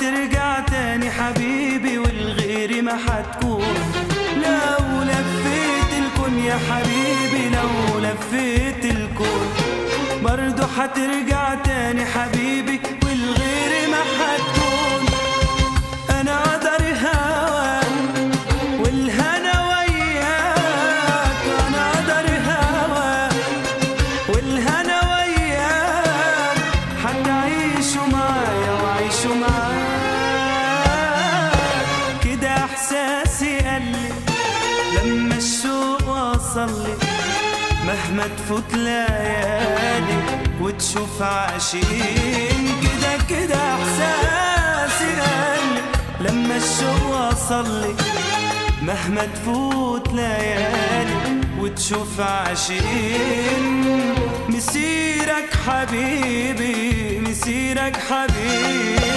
حترجع تاني حبيبي والغيري ما حتكون. لو لفيت الكون يا حبيبي، لو لفيت الكون برضو حترجع تاني حبيبي والغيري ما حتكون. انا قدر هواك والهنا وياك، انا قدر هواك والهنا وياك، حتعيشوا معايا وعيشوا معاك. كده احساسي قالي لما الشوق وصلي، مهما تفوت ليالي وتشوف عاشقين. كده كده احساسي قالي لما الشوق وصلي، مهما تفوت ليالي وتشوف عاشقين. مسيرك حبيبي، مسيرك حبيبي،